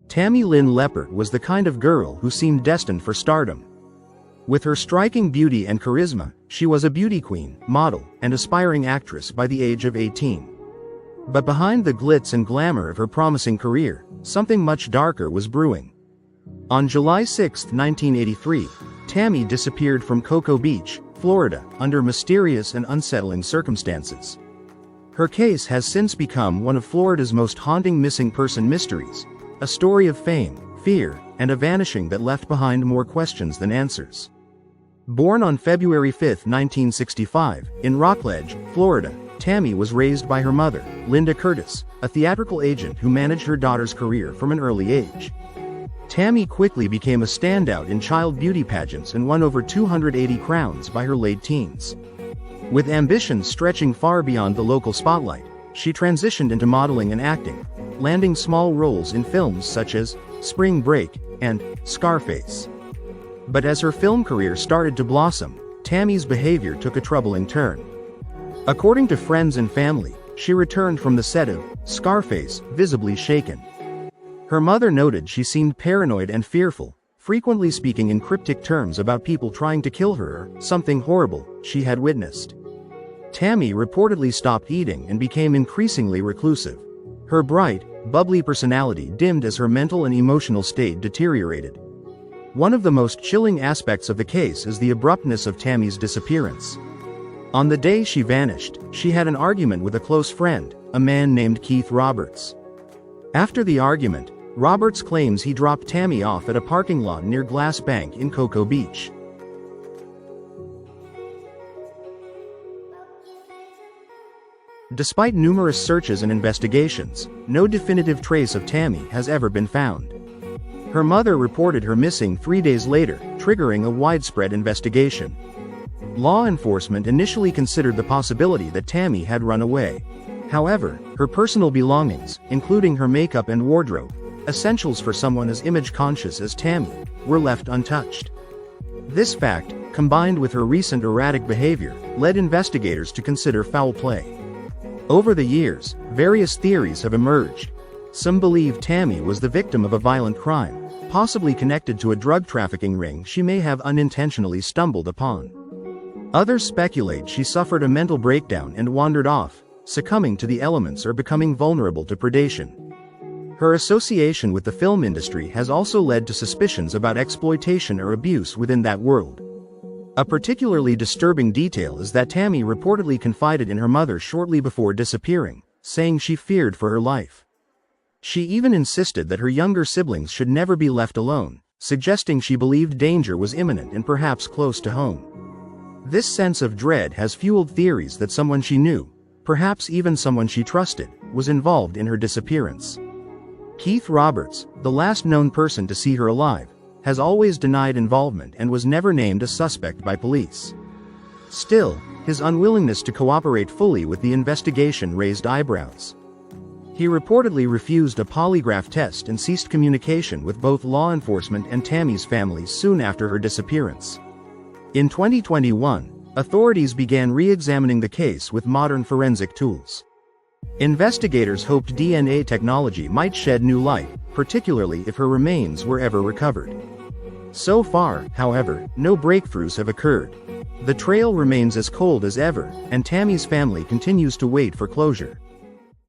Tammy Lynn Leppert was the kind of girl who seemed destined for stardom. With her striking beauty and charisma, she was a beauty queen, model, and aspiring actress by the age of 18. But behind the glitz and glamour of her promising career, something much darker was brewing. On July 6, 1983, Tammy disappeared from Cocoa Beach, Florida, under mysterious and unsettling circumstances. Her case has since become one of Florida's most haunting missing person mysteries, a story of fame, fear, and a vanishing that left behind more questions than answers. Born on February 5, 1965, in Rockledge, Florida, Tammy was raised by her mother, Linda Curtis, a theatrical agent who managed her daughter's career from an early age. Tammy quickly became a standout in child beauty pageants and won over 280 crowns by her late teens. With ambitions stretching far beyond the local spotlight, she transitioned into modeling and acting, landing small roles in films such as Spring Break and Scarface. But as her film career started to blossom, Tammy's behavior took a troubling turn. According to friends and family, she returned from the set of Scarface visibly shaken. Her mother noted she seemed paranoid and fearful, frequently speaking in cryptic terms about people trying to kill her or something horrible she had witnessed. Tammy reportedly stopped eating and became increasingly reclusive. Her bright, bubbly personality dimmed as her mental and emotional state deteriorated. One of the most chilling aspects of the case is the abruptness of Tammy's disappearance. On the day she vanished, she had an argument with a close friend, a man named Keith Roberts. After the argument, Roberts claims he dropped Tammy off at a parking lot near Glass Bank in Cocoa Beach. Despite numerous searches and investigations, no definitive trace of Tammy has ever been found. Her mother reported her missing 3 days later, triggering a widespread investigation. Law enforcement initially considered the possibility that Tammy had run away. However, her personal belongings, including her makeup and wardrobe, essentials for someone as image-conscious as Tammy, were left untouched. This fact, combined with her recent erratic behavior, led investigators to consider foul play. Over the years, various theories have emerged. Some believe Tammy was the victim of a violent crime, possibly connected to a drug trafficking ring she may have unintentionally stumbled upon. Others speculate she suffered a mental breakdown and wandered off, succumbing to the elements or becoming vulnerable to predation. Her association with the film industry has also led to suspicions about exploitation or abuse within that world. A particularly disturbing detail is that Tammy reportedly confided in her mother shortly before disappearing, saying she feared for her life. She even insisted that her younger siblings should never be left alone, suggesting she believed danger was imminent and perhaps close to home. This sense of dread has fueled theories that someone she knew, perhaps even someone she trusted, was involved in her disappearance. Keith Roberts, the last known person to see her alive, has always denied involvement and was never named a suspect by police. Still, his unwillingness to cooperate fully with the investigation raised eyebrows. He reportedly refused a polygraph test and ceased communication with both law enforcement and Tammy's family soon after her disappearance. In 2021, authorities began re-examining the case with modern forensic tools. Investigators hoped DNA technology might shed new light, particularly if her remains were ever recovered. So far, however, no breakthroughs have occurred. The trail remains as cold as ever, and Tammy's family continues to wait for closure.